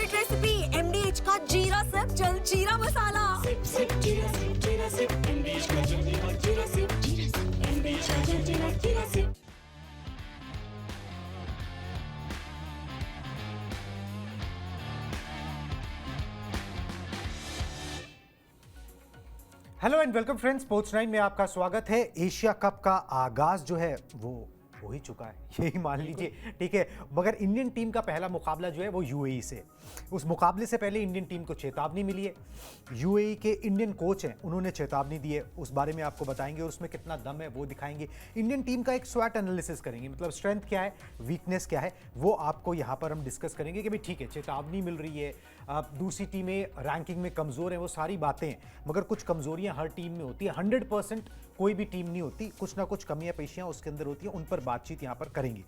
Favourite recipe MDH का जीरा sip जल जीरा मसाला। सिप सिप जीरा सिप MDH का जल जीरा सिप MDH का जल जीरा sip. Hello and welcome friends, sports 9 में आपका स्वागत है। एशिया कप का आगाज जो है वो हो ही चुका है, यही मान लीजिए, ठीक है। मगर इंडियन टीम का पहला मुकाबला जो है वो यूएई से। उस मुकाबले से पहले इंडियन टीम को चेतावनी मिली है। यूएई के इंडियन कोच हैं, उन्होंने चेतावनी दी है, उस बारे में आपको बताएंगे और उसमें कितना दम है वो दिखाएंगे। इंडियन टीम का एक स्वैट एनालिसिस करेंगे, मतलब स्ट्रेंथ क्या है, वीकनेस क्या है, वो आपको यहाँ पर हम डिस्कस करेंगे कि भाई ठीक है, चेतावनी मिल रही है, दूसरी टीमें रैंकिंग में कमज़ोर हैं, वो सारी बातें हैं, मगर कुछ कमज़ोरियाँ हर टीम में होती है। 100% कोई भी टीम नहीं होती, कुछ ना कुछ कमियां पेशियां उसके अंदर होती हैं, उन पर बातचीत यहां पर करेंगे।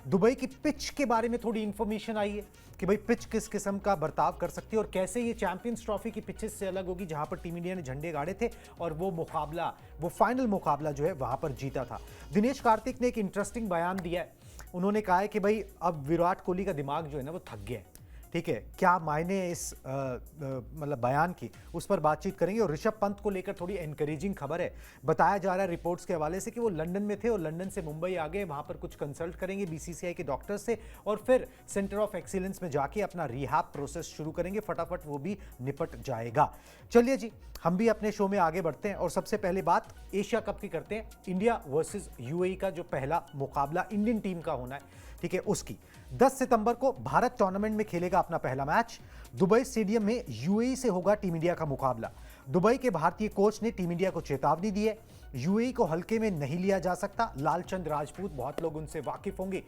दुबई की पिच के बारे में थोड़ी इंफॉर्मेशन आई है कि भाई पिच किस किस्म का बर्ताव कर सकती है और कैसे ये चैंपियंस ट्रॉफी की पिचेस से अलग होगी, जहां पर टीम इंडिया ने झंडे गाड़े थे और वो मुकाबला, वो फाइनल मुकाबला जो है वहां पर जीता था। दिनेश कार्तिक ने एक इंटरेस्टिंग बयान दिया है। उन्होंने कहा है कि भाई अब विराट कोहली का दिमाग जो है ना वो थक गया है, ठीक है। क्या मायने इस मतलब बयान की, उस पर बातचीत करेंगे। और ऋषभ पंत को लेकर थोड़ी एनकरेजिंग खबर है। बताया जा रहा है रिपोर्ट्स के हवाले से कि वो लंदन में थे और लंदन से मुंबई आ गए, वहां पर कुछ कंसल्ट करेंगे बीसीसीआई के डॉक्टर से और फिर सेंटर ऑफ एक्सीलेंस में जाके अपना रिहैब प्रोसेस शुरू करेंगे। फटाफट वो भी निपट जाएगा। चलिए जी, हम भी अपने शो में आगे बढ़ते हैं और सबसे पहले बात एशिया कप की करते हैं। इंडिया वर्सेस यूएई का जो पहला मुकाबला इंडियन टीम का होना है, ठीक है, उसकी 10 सितंबर को भारत टूर्नामेंट में खेलेगा अपना पहला मैच। दुबई स्टेडियम में यूएई से होगा टीम इंडिया का मुकाबला। दुबई के भारतीय कोच ने टीम इंडिया को चेतावनी दी है, यूएई को हल्के में नहीं लिया जा सकता। लालचंद राजपूत, बहुत लोग उनसे वाकिफ होंगे,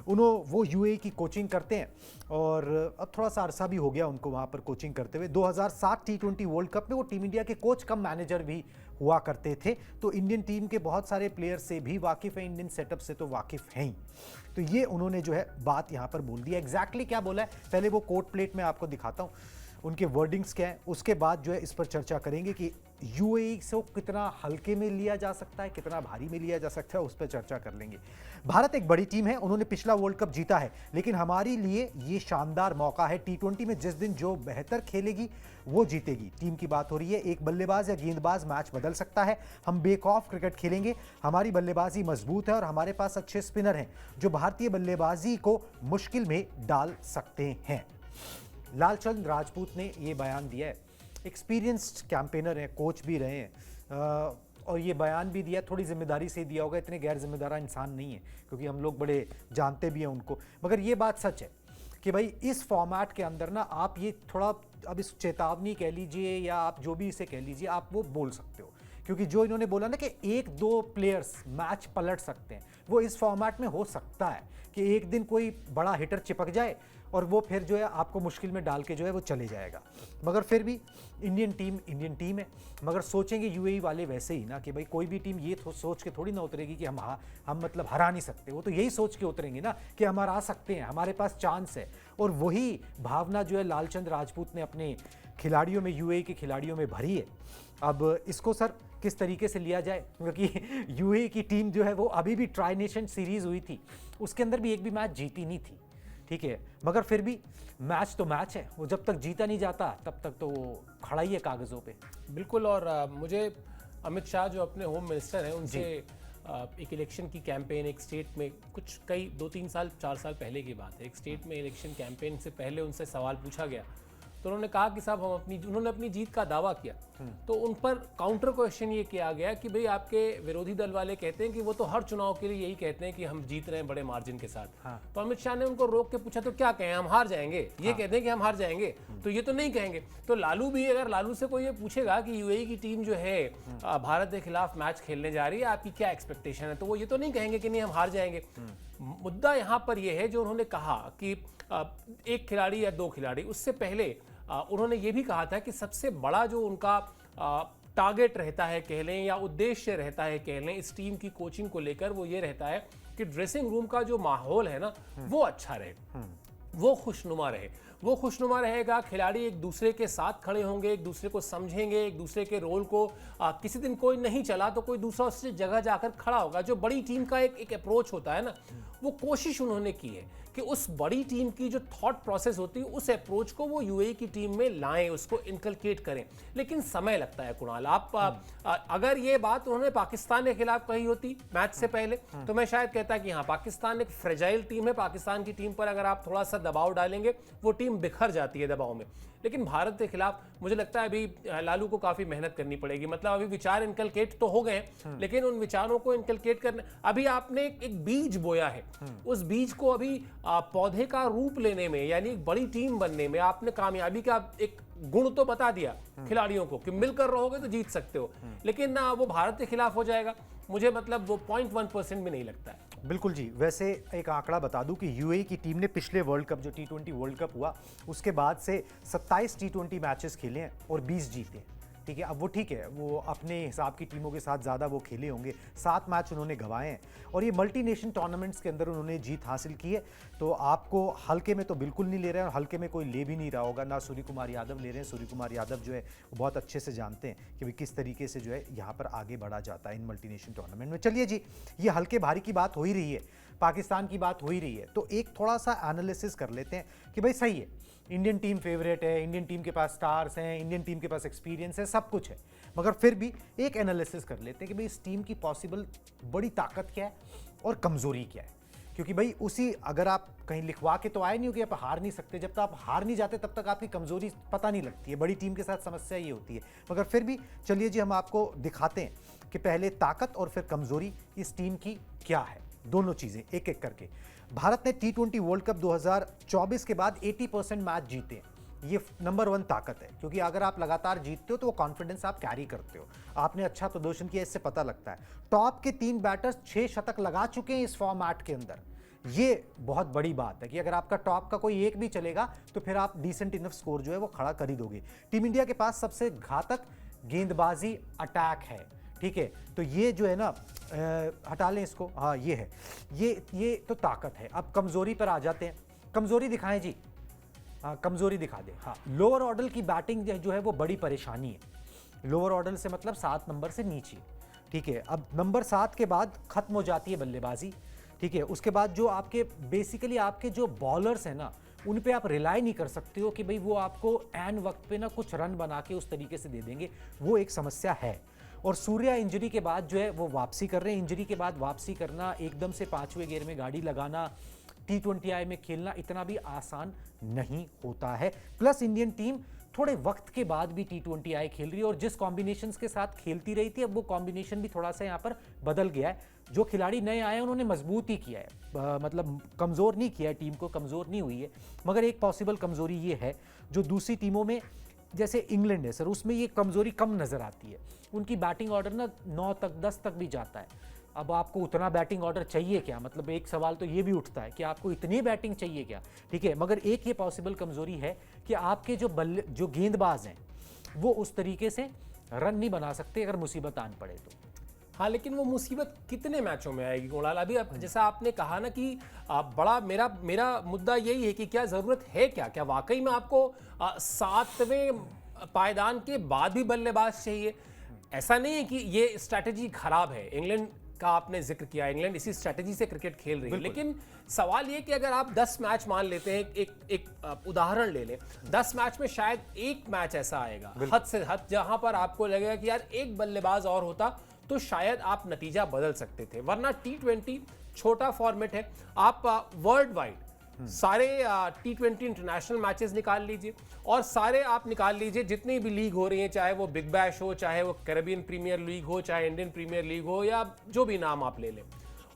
वो यूएई की कोचिंग करते हैं और अब थोड़ा सा अरसा भी हो गया उनको वहां पर कोचिंग करते हुए। 2007 T20 वर्ल्ड कप में वो टीम इंडिया के कोच कम मैनेजर भी हुआ करते थे, तो इंडियन टीम के बहुत सारे प्लेयर से भी वाकिफ है, इंडियन सेटअप से तो वाकिफ हैं ही। तो ये उन्होंने जो है बात यहां पर बोल दी है। एग्जैक्टली क्या बोला है पहले वो कोट प्लेट में आपको दिखाता हूं, उनके वर्डिंग्स क्या है, उसके बाद जो है इस पर चर्चा करेंगे कि यूएई से कितना हल्के में लिया जा सकता है, कितना भारी में लिया जा सकता है, उस पर चर्चा कर लेंगे। भारत एक बड़ी टीम है, उन्होंने पिछला वर्ल्ड कप जीता है, लेकिन हमारे लिए ये शानदार मौका है। T20 में जिस दिन जो बेहतर खेलेगी वो जीतेगी। टीम की बात हो रही है, एक बल्लेबाज या गेंदबाज मैच बदल सकता है। हम बेक ऑफ क्रिकेट खेलेंगे, हमारी बल्लेबाजी मजबूत है और हमारे पास अच्छे स्पिनर हैं जो भारतीय बल्लेबाजी को मुश्किल में डाल सकते हैं। लालचंद राजपूत ने ये बयान दिया है। एक्सपीरियंस्ड कैंपेनर हैं, कोच भी रहे हैं और ये बयान भी दिया, थोड़ी जिम्मेदारी से दिया होगा, इतने गैर जिम्मेदार इंसान नहीं है क्योंकि हम लोग बड़े जानते भी हैं उनको। मगर ये बात सच है कि भाई इस फॉर्मेट के अंदर ना आप ये थोड़ा, अब इस चेतावनी कह लीजिए या आप जो भी इसे कह लीजिए, आप वो बोल सकते हो, क्योंकि जो इन्होंने बोला ना कि 1-2 प्लेयर्स मैच पलट सकते हैं, वो इस फॉर्मेट में हो सकता है कि एक दिन कोई बड़ा हिटर चिपक जाए और वो फिर जो है आपको मुश्किल में डाल के जो है वो चले जाएगा। मगर फिर भी इंडियन टीम है। मगर सोचेंगे यूएई वाले वैसे ही ना कि भाई कोई भी टीम ये सोच के थोड़ी ना उतरेगी कि हम मतलब हरा नहीं सकते। वो तो यही सोच के उतरेंगे ना कि हम हरा सकते हैं, हमारे पास चांस है। और वही भावना जो है लालचंद राजपूत ने अपने खिलाड़ियों में, यूएई के खिलाड़ियों में भरी है। अब इसको सर किस तरीके से लिया जाए, क्योंकि यूएई की टीम जो है वो अभी भी ट्राई नेशन सीरीज हुई थी, उसके अंदर भी एक भी मैच जीती नहीं थी, ठीक है। मगर फिर भी मैच तो मैच है, वो जब तक जीता नहीं जाता तब तक तो वो खड़ा ही है कागज़ों पे। बिल्कुल। और मुझे अमित शाह जो अपने होम मिनिस्टर हैं उनसे एक इलेक्शन की कैंपेन, एक स्टेट में कुछ 2-3 साल 4 साल पहले की बात है, एक स्टेट में इलेक्शन कैंपेन से पहले उनसे सवाल पूछा गया तो उन्होंने कहा कि साहब उन्होंने अपनी जीत का दावा किया, तो उन पर काउंटर क्वेश्चन ये किया गया कि भाई आपके विरोधी दल वाले कहते हैं कि वो तो हर चुनाव के लिए यही कहते हैं कि हम जीत रहे हैं बड़े मार्जिन के साथ। हाँ। तो अमित शाह ने उनको रोक के पूछा तो क्या कहें, हम हार जाएंगे? ये कहते हैं कि हम हार जाएंगे, तो ये तो नहीं कहेंगे। तो लालू भी, अगर लालू से कोई ये पूछेगा कि यूएई की टीम जो है भारत के खिलाफ मैच खेलने जा रही है, आपकी क्या एक्सपेक्टेशन है, तो वो ये तो नहीं कहेंगे कि नहीं हम हार जाएंगे। मुद्दा यहाँ पर यह है जो उन्होंने कहा कि एक खिलाड़ी या 2 खिलाड़ी, उससे पहले उन्होंने ये भी कहा था कि सबसे बड़ा जो उनका टारगेट रहता है कह लें या उद्देश्य रहता है कह लें इस टीम की कोचिंग को लेकर, वो ये रहता है कि ड्रेसिंग रूम का जो माहौल है ना वो अच्छा रहे, वो खुशनुमा रहे। वो खुशनुमा रहेगा, खिलाड़ी एक दूसरे के साथ खड़े होंगे, एक दूसरे को समझेंगे, एक दूसरे के रोल को किसी दिन कोई नहीं चला तो कोई दूसरा उससे जगह जाकर खड़ा होगा। जो बड़ी टीम का एक अप्रोच होता है ना, वो कोशिश उन्होंने की है कि उस बड़ी टीम की जो थॉट प्रोसेस होती है उस अप्रोच को वो यूएई की टीम में लाएं, उसको इनकलकेट करें, लेकिन समय लगता है कुणाल। आप अगर ये बात उन्होंने पाकिस्तान के खिलाफ कही होती मैच से पहले तो मैं शायद कहता कि हाँ, पाकिस्तान एक फ्रेजाइल टीम है, पाकिस्तान की टीम पर अगर आप थोड़ा सा दबाव डालेंगे वो टीम बिखर जाती है दबाव में। लेकिन भारत के खिलाफ मुझे लगता है अभी लालू को काफी मेहनत करनी पड़ेगी। मतलब अभी विचार इनकलकेट तो हो गए हैं, लेकिन उन विचारों को इनकलकेट करने अभी आपने एक बीज बोया है, उस बीज को अभी पौधे का रूप लेने में यानी एक बड़ी टीम बनने में आपने कामयाबी का एक गुण तो बता दिया खिलाड़ियों को कि मिलकर रहोगे तो जीत सकते हो, लेकिन वो भारत के खिलाफ हो जाएगा मुझे मतलब वो 0.1% भी नहीं लगता है। बिल्कुल जी। वैसे एक आंकड़ा बता दूं कि यूएई की टीम ने पिछले वर्ल्ड कप जो T20 वर्ल्ड कप हुआ उसके बाद से 27 T20 मैचेस खेले हैं और 20 जीते हैं। ठीक है, अब वो ठीक है, वो अपने हिसाब की टीमों के साथ ज़्यादा वो खेले होंगे, 7 मैच उन्होंने गंवाए हैं और ये मल्टी नेशन टूर्नामेंट्स के अंदर उन्होंने जीत हासिल की है। तो आपको हल्के में तो बिल्कुल नहीं ले रहे हैं और हल्के में कोई ले भी नहीं रहा होगा, ना सूर्य कुमार यादव ले रहे हैं। सूर्य कुमार यादव जो है वो बहुत अच्छे से जानते हैं कि भाई किस तरीके से जो है यहाँ पर आगे बढ़ा जाता है इन मल्टी नेशन टूर्नामेंट में। चलिए जी, ये हल्के भारी की बात हो ही रही है, पाकिस्तान की बात हो ही रही है, तो एक थोड़ा सा एनालिसिस कर लेते हैं कि भाई सही है, इंडियन टीम फेवरेट है, इंडियन टीम के पास स्टार्स हैं, इंडियन टीम के पास एक्सपीरियंस है, सब कुछ है, मगर फिर भी एक एनालिसिस कर लेते हैं कि भाई इस टीम की पॉसिबल बड़ी ताकत क्या है और कमजोरी क्या है। क्योंकि भाई उसी अगर आप कहीं लिखवा के तो आए नहीं हो कि आप हार नहीं सकते, जब तक आप हार नहीं जाते तब तक आपकी कमजोरी पता नहीं लगती है। बड़ी टीम के साथ समस्या ये होती है, मगर फिर भी चलिए जी हम आपको दिखाते हैं कि पहले ताकत और फिर कमजोरी इस टीम की क्या है, दोनों चीजें एक एक करके। भारत ने T20 वर्ल्ड कप 2024 के बाद 80% मैच जीते हैं, ये नंबर 1 ताकत है, क्योंकि अगर आप लगातार जीतते हो तो वो कॉन्फिडेंस आप कैरी करते हो, आपने अच्छा प्रदर्शन किया इससे पता लगता है। टॉप के 3 बैटर्स 6 शतक लगा चुके हैं इस फॉर्मेट के अंदर, ये बहुत बड़ी बात है कि अगर आपका टॉप का कोई एक भी चलेगा तो फिर आप डिसेंट इनफ स्कोर जो है वो खड़ा कर ही दोगे। टीम इंडिया के पास सबसे घातक गेंदबाजी अटैक है, ठीक है, तो ये जो है ना हटा लें इसको, हाँ ये है, ये तो ताकत है। अब कमजोरी पर आ जाते हैं, कमजोरी दिखाएं जी, हाँ कमजोरी दिखा दें। हाँ, लोअर ऑर्डर की बैटिंग जो है वो बड़ी परेशानी है। लोअर ऑर्डर से मतलब 7 नंबर से नीचे, ठीक है। अब नंबर 7 के बाद खत्म हो जाती है बल्लेबाजी, ठीक है। उसके बाद जो आपके बेसिकली आपके जो बॉलर्स हैं ना, उन पे आप रिलाई नहीं कर सकते हो कि भाई वो आपको एन वक्त पे ना कुछ रन बना के उस तरीके से दे देंगे, वो एक समस्या है। और सूर्या इंजरी के बाद जो है वो वापसी कर रहे हैं, इंजरी के बाद वापसी करना, एकदम से 5वें गेयर में गाड़ी लगाना, T20I में खेलना इतना भी आसान नहीं होता है। प्लस इंडियन टीम थोड़े वक्त के बाद भी T20I खेल रही है और जिस कॉम्बिनेशंस के साथ खेलती रही थी अब वो कॉम्बिनेशन भी थोड़ा सा यहाँ पर बदल गया है। जो खिलाड़ी नए आए हैं उन्होंने मजबूत ही किया है, मतलब कमज़ोर नहीं किया है, टीम को कमज़ोर नहीं हुई है। मगर एक पॉसिबल कमज़ोरी ये है जो दूसरी टीमों में जैसे इंग्लैंड है सर, उसमें ये कमज़ोरी कम नज़र आती है, उनकी बैटिंग ऑर्डर ना 9 तक 10 तक भी जाता है। अब आपको उतना बैटिंग ऑर्डर चाहिए क्या, मतलब एक सवाल तो ये भी उठता है कि आपको इतनी बैटिंग चाहिए क्या, ठीक है। मगर एक ये पॉसिबल कमज़ोरी है कि आपके जो गेंदबाज हैं वो उस तरीके से रन नहीं बना सकते अगर मुसीबत आन पड़े तो। हाँ, लेकिन वो मुसीबत कितने मैचों में आएगी कुणाल? अभी जैसा आपने कहा ना कि बड़ा मेरा मुद्दा यही है कि क्या ज़रूरत है, क्या वाकई में आपको 7वें पायदान के बाद भी बल्लेबाज चाहिए? ऐसा नहीं है कि ये स्ट्रैटेजी खराब है, इंग्लैंड का आपने जिक्र किया, इंग्लैंड इसी स्ट्रैटेजी से क्रिकेट खेल रही है, लेकिन सवाल ये कि अगर आप 10 मैच मान लेते हैं, एक उदाहरण ले लें, 10 मैच में शायद एक मैच ऐसा आएगा हद से हद जहां पर आपको लगेगा कि यार एक बल्लेबाज और होता तो शायद आप नतीजा बदल सकते थे। वरना T20 छोटा फॉर्मेट है, आप वर्ल्ड वाइड सारे T20 इंटरनेशनल मैचेस निकाल लीजिए और सारे आप निकाल लीजिए जितनी भी लीग हो रही हैं, चाहे वो बिग बैश हो, चाहे वो कैरेबियन प्रीमियर लीग हो, चाहे इंडियन प्रीमियर लीग हो, या जो भी नाम आप ले लें,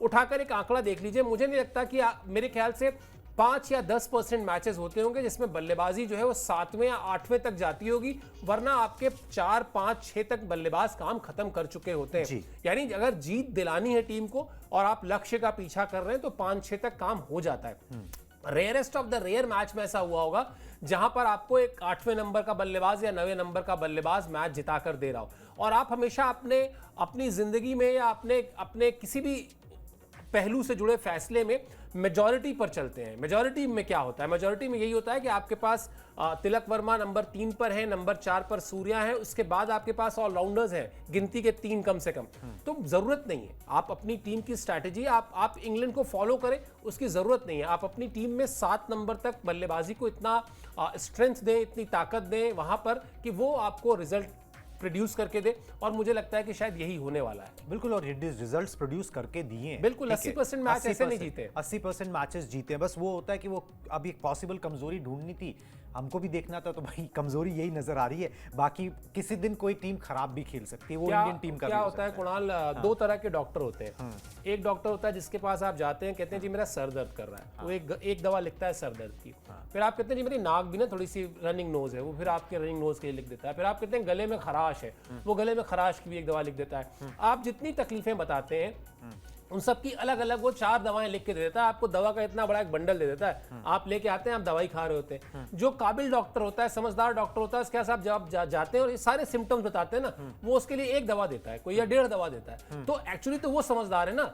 उठाकर एक आंकड़ा देख लीजिए। मुझे नहीं लगता कि मेरे ख्याल से 5 या 10% मैचेस होते होंगे जिसमें बल्लेबाजी जो है वो 7वें या 8वें तक जाती होगी, वरना आपके 4, 5, 6 तक बल्लेबाज काम खत्म कर चुके होते हैं। यानी अगर जीत दिलानी है टीम को और आप लक्ष्य का पीछा कर रहे हैं तो 5-6 तक काम हो जाता है। Rarest of the rare match में ऐसा हुआ होगा जहां पर आपको एक 8वें नंबर का बल्लेबाज या 9वें नंबर का बल्लेबाज मैच जिताकर दे रहा हो, और आप हमेशा अपनी जिंदगी में या अपने किसी भी पहलू से जुड़े फैसले में मेजॉरिटी पर चलते हैं। मेजॉरिटी में क्या होता है? मेजॉरिटी में यही होता है कि आपके पास तिलक वर्मा नंबर 3 पर है, नंबर 4 पर सूर्या है, उसके बाद आपके पास ऑलराउंडर्स हैं गिनती के 3 कम से कम। तो जरूरत नहीं है, आप अपनी टीम की स्ट्रैटेजी आप इंग्लैंड को फॉलो करें, उसकी जरूरत नहीं है। आप अपनी टीम में 7 नंबर तक बल्लेबाजी को इतना स्ट्रेंथ दें, इतनी ताकत दें वहां पर कि वो आपको रिजल्ट प्रोड्यूस करके दे, और मुझे लगता है कि शायद यही होने वाला है। बिल्कुल, और रिजल्ट्स प्रोड्यूस करके दिए हैं। बिल्कुल, ठीक है। 80% मैच ऐसे नहीं जीते। 80% मैचेस जीते हैं। बस वो होता है कि वो अब एक पॉसिबल कमजोरी ढूंढनी थी, हमको भी देखना था, तो भाई कमजोरी यही नजर आ रही है। बाकी किसी दिन कोई टीम खराब भी खेल सकती है, वो इंडियन टीम का क्या भी हो होता है सकता कुणाल, दो तरह के डॉक्टर होते हैं। एक डॉक्टर होता है जिसके पास आप जाते हैं, कहते हैं जी मेरा सर दर्द कर रहा है, वो एक दवा लिखता है सर दर्द की। फिर आप कहते हैं जी मेरी नाक भी ना थोड़ी सी रनिंग नोज है, वो फिर आपके रनिंग नोज के लिए लिख देता है। फिर आप कहते हैं गले में खराश है, वो गले में खराश की भी एक दवा लिख देता है। आप जितनी तकलीफें बताते हैं उन सब की अलग अलग वो 4 दवाएं लिख के दे देता है आपको। दवा का इतना बड़ा एक बंडल दे देता है, आप लेके आते हैं, आप दवाई खा रहे होते हैं। जो काबिल डॉक्टर होता है, समझदार डॉक्टर होता है, उसके साथ जब आप जाते हैं और ये सारे सिम्टम्स बताते हैं ना, वो उसके लिए 1 दवा देता है कोई, या 1.5 दवा देता है। तो एक्चुअली तो वो समझदार है ना,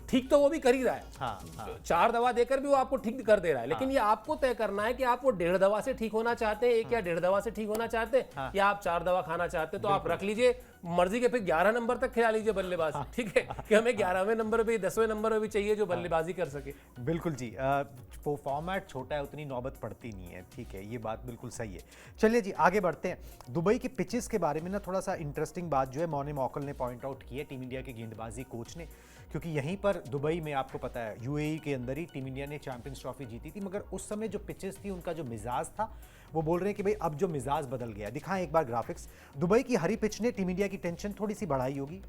ठीक तो वो भी कर ही रहा है। 4 दवा देकर भी वो आपको ठीक कर दे रहा है, लेकिन ये आपको तय करना है कि आप वो 1.5 दवा से ठीक होना चाहते हैं, 1 या 1.5 दवा से ठीक होना चाहते हैं, या आप 4 दवा खाना चाहते हैं। तो आप रख लीजिए मर्जी के, फिर 11 नंबर तक खिला लीजिए बल्लेबाज, ठीक है, कि हमें 11वें नंबर पे 10वें नंबर पे भी चाहिए जो बल्लेबाजी कर सके। बिल्कुल जी, वो फॉर्मेट छोटा है, उतनी नौबत पड़ती नहीं है, ठीक है, ये बात बिल्कुल सही है। चलिए जी आगे बढ़ते हैं। दुबई के पिचेस के बारे में ना थोड़ा सा इंटरेस्टिंग बात जो है मॉने मॉकल ने पॉइंट आउट की है, टीम इंडिया के गेंदबाजी कोच ने, क्योंकि यहीं पर दुबई में आपको पता है यूएई के अंदर ही टीम इंडिया ने चैंपियंस ट्रॉफी जीती थी, मगर उस समय जो पिचेस थी उनका जो मिजाज था, वो बोल रहे हैं कि भाई अब जो मिजाज बदल गया। दिखाएं एक बार ग्राफिक्स। दुबई की हरी पिच ने टीम इंडिया की टेंशन थोड़ी सी बढ़ाई होगी,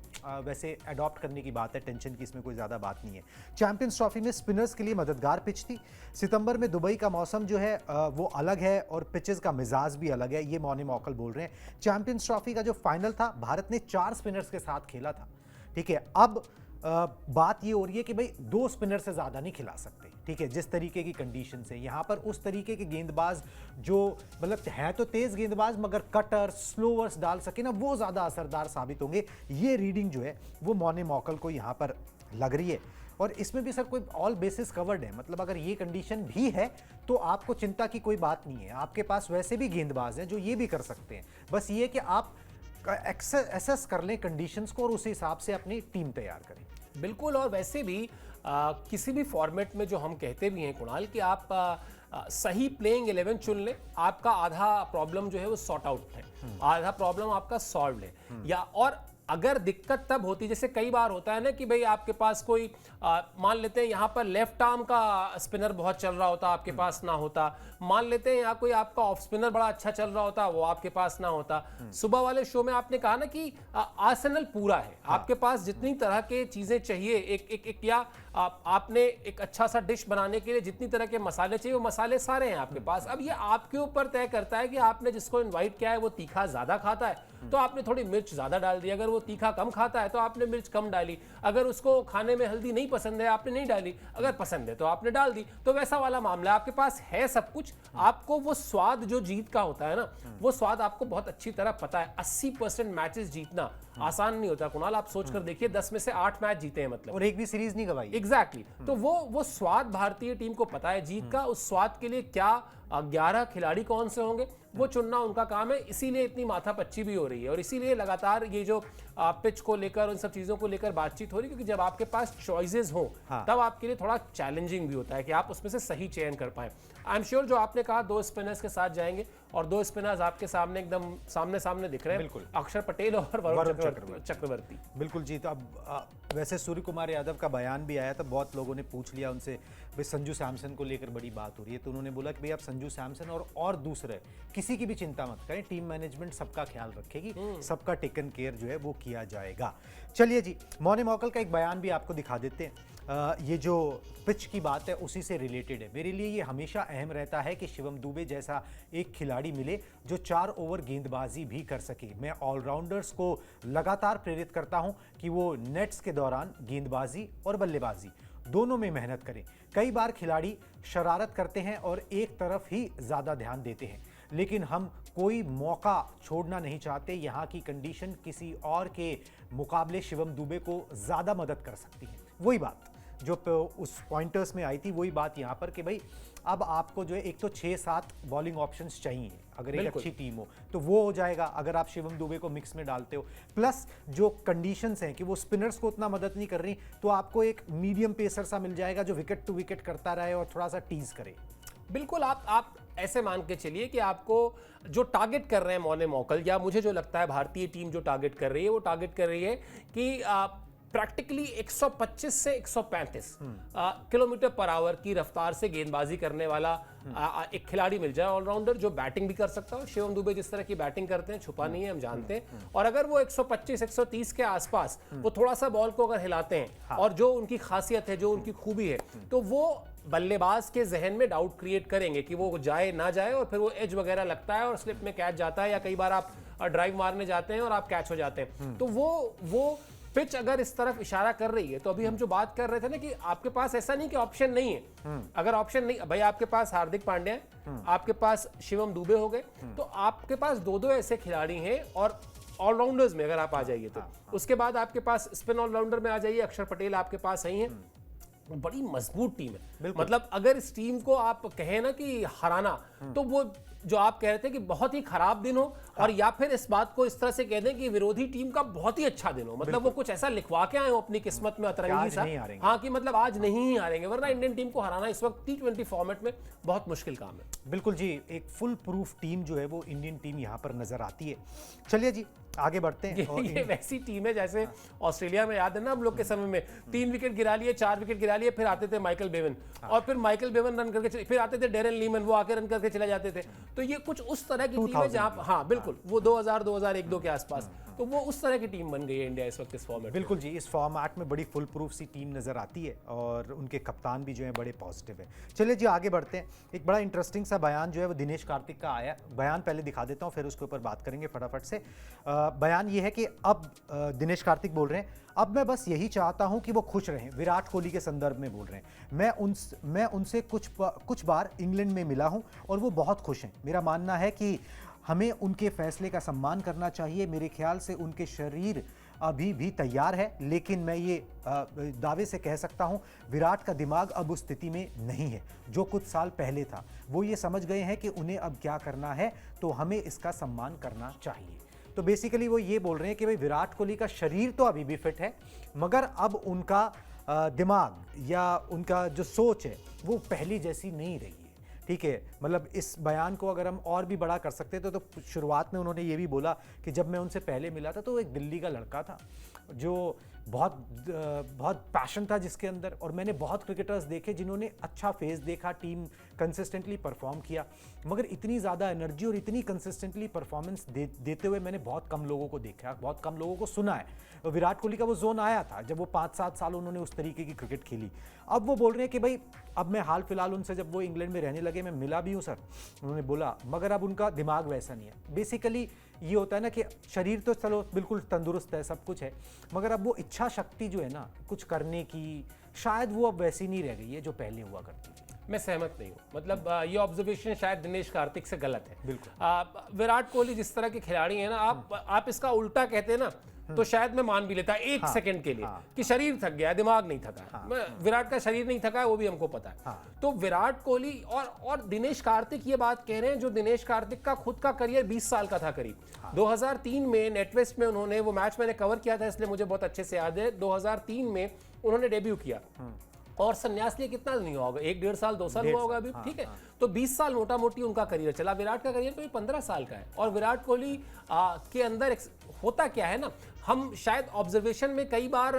वैसे अडॉप्ट करने की बात है, टेंशन की इसमें कोई ज़्यादा बात नहीं है। चैंपियंस ट्रॉफी में स्पिनर्स के लिए मददगार पिच थी। सितंबर में दुबई का मौसम जो है वो अलग है और पिचेस का मिजाज भी अलग है, ये मॉने मॉकल बोल रहे हैं। चैंपियंस ट्रॉफी का जो फाइनल था, भारत ने 4 स्पिनर्स के साथ खेला था, ठीक है। अब बात ये हो रही है कि भाई 2 स्पिनर से ज़्यादा नहीं खिला सकते, ठीक है, जिस तरीके की कंडीशन से यहाँ पर उस तरीके के गेंदबाज जो मतलब है तो तेज़ गेंदबाज मगर कटर स्लोवर्स डाल सके ना, वो ज़्यादा असरदार साबित होंगे। ये रीडिंग जो है वो मॉने मॉकल को यहाँ पर लग रही है, और इसमें भी सर कोई ऑल बेसिस कवर्ड है, मतलब अगर ये कंडीशन भी है तो आपको चिंता की कोई बात नहीं है। आपके पास वैसे भी गेंदबाज हैं जो ये भी कर सकते हैं, बस ये कि आप एसेस कर लें कंडीशंस को और उस हिसाब से अपनी टीम तैयार करें। बिल्कुल, और वैसे भी किसी भी फॉर्मेट में जो हम कहते भी हैं कुणाल कि आप सही प्लेइंग 11 चुन लें, आपका आधा प्रॉब्लम जो है वो सॉर्ट आउट है, आधा प्रॉब्लम आपका सॉल्व है। या और अगर दिक्कत तब होती, जैसे कई बार होता है ना कि भाई आपके पास कोई मान लेते हैं यहाँ पर लेफ्ट आर्म का स्पिनर बहुत चल रहा होता, आपके पास ना होता। मान लेते हैं यहाँ कोई आपका ऑफ स्पिनर बड़ा अच्छा चल रहा होता, वो आपके पास ना होता। सुबह वाले शो में आपने कहा ना कि आर्सेनल पूरा है, आपके पास जितनी तरह के चीजें चाहिए, एक या आपने एक अच्छा सा डिश बनाने के लिए जितनी तरह के मसाले चाहिए, वो मसाले सारे हैं आपके पास। अब ये आपके ऊपर तय करता है कि आपने जिसको इन्वाइट किया है वो तीखा ज्यादा खाता है तो आपने थोड़ी मिर्च ज्यादा डाल दी, अगर वो तीखा कम खाता है तो आपने मिर्च कम डाली, अगर उसको खाने में हल्दी नहीं पसंद है आपने नहीं डाली, अगर पसंद है तो आपने डाल दी। तो वैसा वाला मामला है, आपके पास है सब कुछ, आपको वो स्वाद जो जीत का होता है ना, वो स्वाद आपको बहुत अच्छी तरह पता है। 80% मैचेस जीतना आसान नहीं होता कुणाल, आप सोच कर देखिए 10 में से 8 मैच जीते हैं मतलब, और एक भी सीरीज नहीं गवाई। एग्जैक्टली तो वो स्वाद भारतीय टीम को पता है जीत का। उस स्वाद के लिए क्या 11 खिलाड़ी कौन से होंगे वो चुनना उनका काम है, इसीलिए इतनी माथापच्ची भी हो रही है और इसीलिए लगातार ये जो पिच को लेकर उन सब चीजों को लेकर बातचीत हो रही है, क्योंकि जब आपके पास चॉइसेस हो तब आपके लिए थोड़ा चैलेंजिंग भी होता है कि आप उसमें से सही चयन कर पाए। आई एम श्योर जो आपने कहा 2 स्पिनर्स के साथ जाएंगे और 2 स्पिनर्स आपके सामने एकदम सामने सामने दिख रहे हैं, बिल्कुल। अक्षर पटेल और वरुण चक्रवर्ती। बिल्कुल जी। तो अब वैसे सूर्य कुमार यादव का बयान भी आया था, बहुत लोगों ने पूछ लिया उनसे भाई संजू सैमसन को लेकर बड़ी बात हो रही है, तो उन्होंने बोला कि भाई आप संजू सैमसन और दूसरे किसी की भी चिंता मत करें, टीम मैनेजमेंट सबका ख्याल रखेगी, सबका टेकन केयर जो है वो किया जाएगा। चलिए जी, मॉने मॉकल का एक बयान भी आपको दिखा देते हैं। ये जो पिच की बात है उसी से रिलेटेड है। मेरे लिए ये हमेशा अहम रहता है कि शिवम दुबे जैसा एक खिलाड़ी मिले जो 4 ओवर गेंदबाजी भी कर सके। मैं ऑलराउंडर्स को लगातार प्रेरित करता हूं कि वो नेट्स के दौरान गेंदबाजी और बल्लेबाजी दोनों में मेहनत करें। कई बार खिलाड़ी शरारत करते हैं और एक तरफ ही ज़्यादा ध्यान देते हैं, लेकिन हम कोई मौका छोड़ना नहीं चाहते। यहाँ की कंडीशन किसी और के मुकाबले शिवम दुबे को ज़्यादा मदद कर सकती है। वही बात जो उस पॉइंटर्स में आई थी वही बात यहाँ पर कि भाई अब आपको जो है एक तो 6-7 बॉलिंग ऑप्शंस चाहिए अगर एक बिल्कुल। अच्छी टीम हो, तो वो हो जाएगा अगर आप शिवम दुबे को मिक्स में डालते हो। प्लस जो कंडीशंस हैं कि वो स्पिनर्स को उतना मदद नहीं कर रही, तो आपको एक मीडियम पेसर सा मिल जाएगा जो विकेट टू विकेट करता रहे और थोड़ा सा टीज करे। बिल्कुल, आप ऐसे मान के चलिए कि आपको जो टारगेट कर रहे हैं मौने मौकल, या मुझे जो लगता है भारतीय टीम जो टारगेट कर रही है वो टारगेट कर रही है कि प्रैक्टिकली 125 से 135 किलोमीटर पर आवर की रफ्तार से गेंदबाजी करने वाला एक खिलाड़ी मिल जाए ऑलराउंडर, जो बैटिंग भी कर सकता हो। शिवम दुबे जिस तरह की बैटिंग करते हैं छुपा नहीं है, हम जानते हैं। और अगर वो 125-130 के आसपास वो थोड़ा सा बॉल को अगर हिलाते हैं और जो उनकी खासियत है, जो उनकी खूबी है, तो वो बल्लेबाज के जहन में डाउट क्रिएट करेंगे कि वो जाए ना जाए, और फिर वो एज वगैरह लगता है और स्लिप में कैच जाता है, या कई बार आप ड्राइव मारने जाते हैं और आप कैच हो जाते हैं। तो वो पिच अगर इस तरफ इशारा कर रही है, तो अभी हम जो बात कर रहे थे ना कि आपके पास ऐसा नहीं कि ऑप्शन नहीं है। अगर ऑप्शन नहीं, भाई आपके पास हार्दिक पांड्या है, आपके पास शिवम दुबे हो गए, तो आपके पास दो ऐसे खिलाड़ी हैं। और ऑलराउंडर्स में अगर आप आ जाइए तो उसके बाद आपके पास स्पिन ऑलराउंडर में आ जाइए, अक्षर पटेल आपके पास ही हैं। बड़ी मजबूत टीम है, मतलब अगर इस टीम को आप कहें ना कि हराना, तो वो जो आप कह रहे थे कि बहुत ही खराब दिन हो, और या फिर इस बात को इस तरह से कह दें कि विरोधी टीम का बहुत ही अच्छा दिन हो, मतलब वो कुछ ऐसा लिखवा के आए हो अपनी किस्मत में अतरंगी सा, हाँ कि मतलब आज नहीं ही हारेंगे। वरना इंडियन टीम को हराना इस वक्त T20 फॉर्मेट में बहुत मुश्किल काम है। बिल्कुल जी, एक फुल प्रूफ टीम जो है वो इंडियन टीम यहाँ पर नजर आती है। चलिए जी आगे बढ़ते हैं। और ये वैसी टीम है जैसे ऑस्ट्रेलिया में, याद है ना हम लोग के समय में 3 विकेट गिरा लिए, 4 विकेट गिरा लिए, फिर आते थे माइकल बेवन, और फिर माइकल बेवन रन करके फिर आते थे डेरेन लीमन, वो आके रन करके चले जाते थे। तो ये कुछ उस तरह की टीम है जहां, हाँ बिल्कुल, वो 2000-2001-2 के आसपास, तो वो उस तरह की टीम बन गई है इंडिया इस वक्त इस फॉर्मेट। बिल्कुल जी, इस फॉर्मेट में बड़ी फुल प्रूफ सी टीम नजर आती है और उनके कप्तान भी जो है बड़े पॉजिटिव है। चलिए जी आगे बढ़ते हैं। एक बड़ा इंटरेस्टिंग सा बयान जो है वो दिनेश कार्तिक का आया। बयान पहले दिखा देता हूँ, फिर उसके ऊपर बात करेंगे फटाफट से। बयान ये है कि अब दिनेश कार्तिक बोल रहे हैं, अब मैं बस यही चाहता हूं कि वो खुश रहें। विराट कोहली के संदर्भ में बोल रहे हैं। मैं उनसे कुछ बार इंग्लैंड में मिला हूं और वो बहुत खुश हैं। मेरा मानना है कि हमें उनके फैसले का सम्मान करना चाहिए। मेरे ख्याल से उनके शरीर अभी भी तैयार है, लेकिन मैं ये दावे से कह सकता हूं विराट का दिमाग अब उस स्थिति में नहीं है जो कुछ साल पहले था। वो ये समझ गए हैं कि उन्हें अब क्या करना है, तो हमें इसका सम्मान करना चाहिए। तो बेसिकली वो ये बोल रहे हैं कि भाई विराट कोहली का शरीर तो अभी भी फिट है, मगर अब उनका दिमाग या उनका जो सोच है वो पहली जैसी नहीं रही है। ठीक है, मतलब इस बयान को अगर हम और भी बड़ा कर सकते थे तो शुरुआत में उन्होंने ये भी बोला कि जब मैं उनसे पहले मिला था तो एक दिल्ली का लड़का था जो बहुत पैशन था जिसके अंदर, और मैंने बहुत क्रिकेटर्स देखे जिन्होंने अच्छा फेस देखा, टीम कंसिस्टेंटली परफॉर्म किया, मगर इतनी ज़्यादा एनर्जी और इतनी कंसिस्टेंटली परफॉर्मेंस देते हुए मैंने बहुत कम लोगों को देखा, बहुत कम लोगों को सुना है। विराट कोहली का वो जोन आया था जब वो 5-7 साल उन्होंने उस तरीके की क्रिकेट खेली। अब वो बोल रहे हैं कि भाई अब मैं हाल फिलहाल उनसे, जब वो इंग्लैंड में रहने लगे, मैं मिला भी हूँ सर, उन्होंने बोला, मगर अब उनका दिमाग वैसा नहीं है। बेसिकली ये होता है ना कि शरीर तो चलो बिल्कुल तंदुरुस्त है, सब कुछ है, मगर अब वो इच्छा शक्ति जो है ना कुछ करने की, शायद वो अब वैसी नहीं रह गई है जो पहले हुआ करती थी। मैं सहमत नहीं हूँ, मतलब ये ऑब्जर्वेशन शायद दिनेश कार्तिक से गलत है। बिल्कुल। विराट कोहली जिस तरह के खिलाड़ी हैं ना, आप इसका उल्टा कहते हैं ना, तो शायद मैं मान भी लेता एक सेकंड के लिए कि शरीर थक गया, दिमाग नहीं थका। विराट का शरीर नहीं थका है, वो भी हमको पता है। तो विराट कोहली और दिनेश कार्तिक ये बात कह रहे हैं, जो दिनेश कार्तिक का खुद का करियर 20 साल का था करीब। 2003 में नेटवेस्ट में उन्होंने, वो मैच मैंने कवर किया था इसलिए मुझे बहुत अच्छे से याद है, 2003 में उन्होंने डेब्यू किया और संन्यास लिए कितना नहीं हुआ होगा, 1-1.5 साल 2 साल हुआ होगा अभी, ठीक है। तो 20 साल मोटा मोटी उनका करियर चला। विराट का करियर तो ये 15 साल का है। और विराट कोहली के अंदर होता क्या है ना, हम शायद ऑब्जर्वेशन में कई बार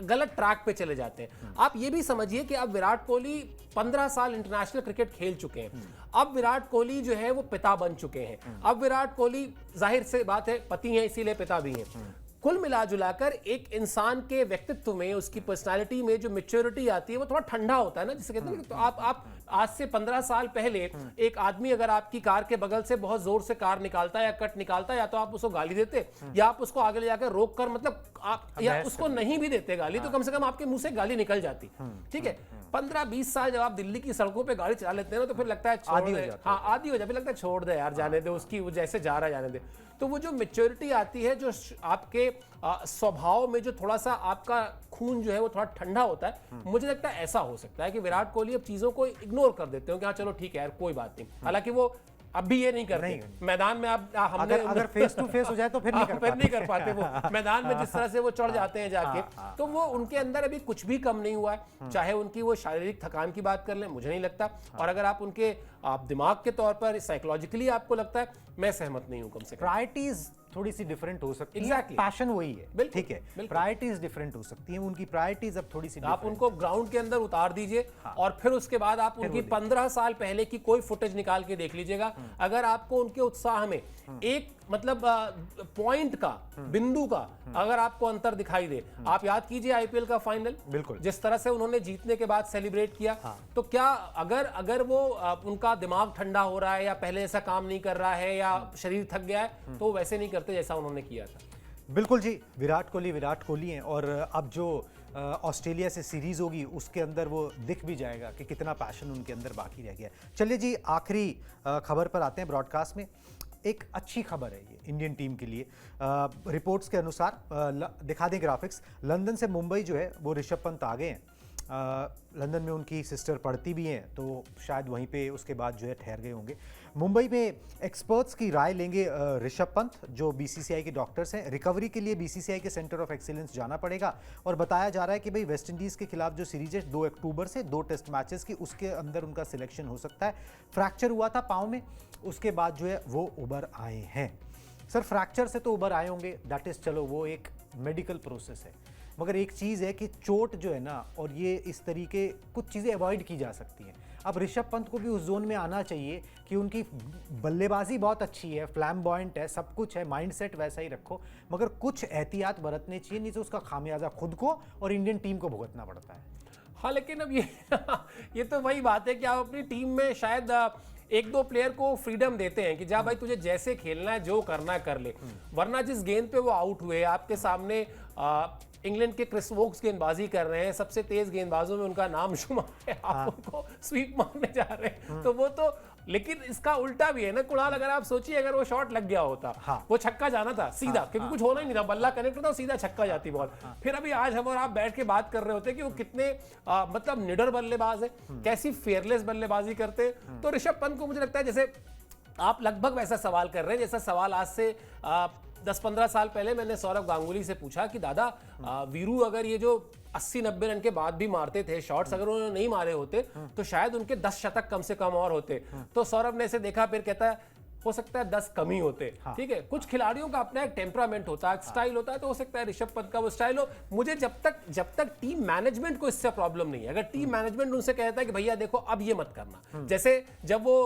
गलत ट्रैक पे चले जाते हैं। आप ये भी समझिए कि अब विराट कोहली 15 साल इंटरनेशनल क्रिकेट खेल चुके हैं। अब विराट कोहली जो है वो पिता बन चुके हैं। अब विराट कोहली, जाहिर से बात है, पति हैं इसीलिए पिता भी हैं। कुल मिला जुलाकर एक इंसान के व्यक्तित्व में, उसकी पर्सनालिटी में जो मैच्योरिटी आती है वो थोड़ा ठंडा होता है ना, जिसे कहते हैं। तो आप आज से 15 साल पहले एक आदमी अगर आपकी कार के बगल से बहुत जोर से कार निकालता है या कट निकालता है, या तो आप उसको गाली देते या आप उसको आगे ले जाकर रोक कर, मतलब आप या उसको नहीं भी देते गाली, तो कम से कम आपके मुंह से गाली निकल जाती, ठीक है। 15-20 साल जब आप दिल्ली की सड़कों पे गाड़ी चला लेते हैं ना, तो फिर लगता है छोड़ आदी हो दे। जाता है। हाँ, आदी हो जाए, फिर लगता है छोड़ दे यार, जाने दे उसकी, वो जैसे जा रहा है जाने दे। तो वो जो मेच्योरिटी आती है, जो आपके स्वभाव में जो थोड़ा सा आपका खून जो है वो थोड़ा ठंडा होता है, मुझे लगता है ऐसा हो सकता है कि विराट कोहली अब चीजों को इग्नोर कर देते हो कि हाँ चलो ठीक है यार कोई बात नहीं। हालांकि वो अब भी ये नहीं करते मैदान में। अब हमने अगर फेस टू फेस हो जाए तो फिर नहीं कर पाते। वो मैदान में जिस तरह से वो चढ़ जाते हैं जाके, तो वो उनके अंदर अभी कुछ भी कम नहीं हुआ है। चाहे उनकी वो शारीरिक थकान की बात कर लें, मुझे नहीं लगता। और अगर आप उनके आप दिमाग के तौर पर साइकोलॉजिकली आपको लगता है, मैं सहमत नहीं हूं कम से कम। प्रायोरिटीज थोड़ी सी डिफरेंट हो सकती है। Exactly. पैशन वही है, बिल्कुल, ठीक है। बिल्कुल। प्रायोरिटीज डिफरेंट हो सकती हैं, उनकी प्रायोरिटीज अब थोड़ी सी आप different उनको ग्राउंड के अंदर उतार दीजिए और फिर उसके बाद आप उनकी 15 साल पहले की कोई फुटेज निकाल के देख लीजिएगा। अगर आपको उनके उत्साह में एक मतलब पॉइंट का, बिंदु का अगर आपको अंतर दिखाई दे, आप याद कीजिए आईपीएल का फाइनल, बिल्कुल। जिस तरह से उन्होंने जीतने के बाद सेलिब्रेट किया, तो क्या अगर वो उनका दिमाग ठंडा हो रहा है या पहले ऐसा काम नहीं कर रहा है या शरीर थक गया है, तो वैसे नहीं करते जैसा उन्होंने किया था। बिल्कुल जी। विराट कोहली हैं, और अब जो ऑस्ट्रेलिया से सीरीज होगी उसके अंदर वो दिख भी जाएगा कि कितना पैशन उनके अंदर बाकी रह गया। चलिए जी, आखिरी खबर पर आते हैं ब्रॉडकास्ट में। एक अच्छी खबर है ये इंडियन टीम के लिए। रिपोर्ट्स के अनुसार दिखा दें ग्राफिक्स, लंदन से मुंबई जो है वो ऋषभ पंत आ गए हैं। लंदन में उनकी सिस्टर पढ़ती भी हैं, तो शायद वहीं पे उसके बाद जो है ठहर गए होंगे। मुंबई में एक्सपर्ट्स की राय लेंगे ऋषभ पंत, जो बीसीसीआई के डॉक्टर्स हैं। रिकवरी के लिए बीसीसीआई के सेंटर ऑफ एक्सीलेंस जाना पड़ेगा, और बताया जा रहा है कि भाई वेस्ट इंडीज़ के खिलाफ जो सीरीज है 2 अक्टूबर से 2 टेस्ट मैचेस की, उसके अंदर उनका सिलेक्शन हो सकता है। फ्रैक्चर हुआ था पाँव में, उसके बाद जो है वो उबर आए हैं। सर फ्रैक्चर से तो उबर आए होंगे, दैट इज़, चलो वो एक मेडिकल प्रोसेस है, मगर एक चीज़ है कि चोट जो है ना, और ये इस तरीके कुछ चीज़ें अवॉइड की जा सकती हैं। अब ऋषभ पंत को भी उस जोन में आना चाहिए कि उनकी बल्लेबाजी बहुत अच्छी है, फ्लैम्बॉयंट है, सब कुछ है, माइंडसेट वैसा ही रखो, मगर कुछ एहतियात बरतने चाहिए, नहीं तो उसका खामियाजा खुद को और इंडियन टीम को भुगतना पड़ता है। हाँ, लेकिन अब ये तो वही बात है कि आप अपनी टीम में शायद 1-2 प्लेयर को फ्रीडम देते हैं कि जा भाई तुझे जैसे खेलना है, जो करना है कर ले। वरना जिस गेंद पे वो आउट हुए, आपके सामने इंग्लैंड के क्रिस वोक्स गेंदबाजी कर रहे हैं, सबसे तेज गेंदबाजों में उनका नाम शुमार है, आप उनको स्वीप मारने जा रहे हैं, तो वो तो। लेकिन इसका उल्टा भी है ना कुणाल, अगर आप सोचिए अगर वो शॉट लग गया होता, वो छक्का जाना था सीधा, क्योंकि कुछ होना ही नहीं था, बल्ला कनेक्ट होता, सीधा छक्का जाती बॉल। फिर अभी आज हम और आप बैठ के बात कर रहे होते कि वो कितने मतलब निडर बल्लेबाज है, कैसी फेयरलेस बल्लेबाजी करते। तो ऋषभ पंत को मुझे लगता है जैसे आप लगभग वैसा सवाल कर रहे हैं जैसा सवाल आज से 10-15 साल पहले मैंने सौरव गांगुली से पूछा कि दादा वीरू अगर ये जो 80-90 रन के बाद भी मारते थे शॉट्स, अगर उन्होंने नहीं मारे होते तो शायद उनके 10 शतक कम से कम और होते। तो सौरभ ने इसे देखा, फिर कहता है हो सकता है 10 कम ही होते। ठीक है, कुछ खिलाड़ियों का अपना एक टेम्परामेंट होता है, स्टाइल होता है, तो हो सकता है ऋषभ पंत का वो स्टाइल हो। मुझे जब तक टीम मैनेजमेंट को इससे प्रॉब्लम नहीं है, अगर टीम मैनेजमेंट उनसे कहता है कि भैया देखो अब ये मत करना, जैसे जब वो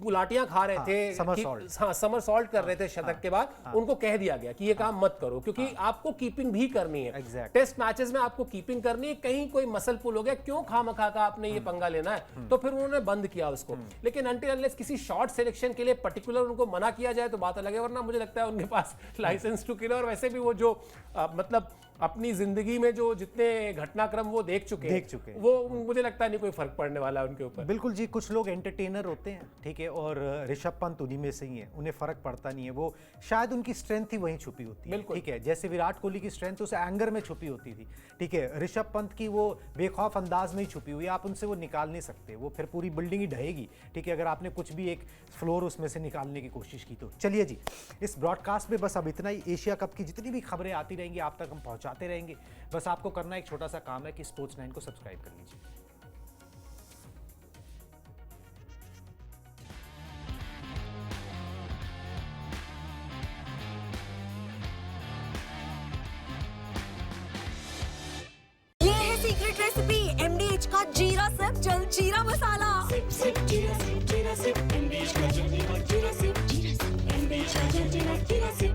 गुलाटियां खा रहे थे, समर सॉल्ट कर रहे थे शतक के बाद, उनको कह दिया गया कि ये काम मत करो, क्योंकि आपको कीपिंग भी करनी है। टेस्ट मैचेस में आपको कीपिंग करनी है, कहीं कोई मसल पुल हो गया, क्यों खामखा का आपने ये पंगा लेना है, तो फिर उन्होंने बंद किया उसको। लेकिन अनटिल अनलेस किसी शॉट सिलेक्शन के लिए पर्टिकुलर उनको मना किया जाए तो बात अलग है, वरना मुझे लगता है उनके पास लाइसेंस टू किल। और वैसे भी वो जो मतलब अपनी जिंदगी में जो जितने घटनाक्रम वो देख चुके वो मुझे लगता है नहीं कोई फर्क पड़ने वाला है उनके ऊपर। बिल्कुल जी, कुछ लोग एंटरटेनर होते हैं, ठीक है, और ऋषभ पंत उन्हीं में से ही है, उन्हें फर्क पड़ता नहीं है, वो शायद उनकी स्ट्रेंथ ही वहीं छुपी होती है, ठीक है। जैसे विराट कोहली की स्ट्रेंथ उस एंगर में छुपी होती थी, ठीक है, ऋषभ पंत की वो बेखौफ अंदाज में ही छुपी हुई है, आप उनसे वो निकाल नहीं सकते, वो फिर पूरी बिल्डिंग ही ढहेगी, ठीक है, अगर आपने कुछ भी एक फ्लोर उसमें से निकालने की कोशिश की तो। चलिए जी, इस ब्रॉडकास्ट में बस अब इतना ही। एशिया कप की जितनी भी खबरें आती रहेंगी आप तक हम पहुंचाते रहेंगे, बस आपको करना एक छोटा सा काम है कि स्पोर्ट्स 9 को सब्सक्राइब कर लीजिए। ये है सीक्रेट रेसिपी MDH का जीरा सिर्फ जल जीरा मसाला। Sip, sip, jeera sip, MDH का जल्दी और जीरा sip, MDH का जल्दी और जीरा sip।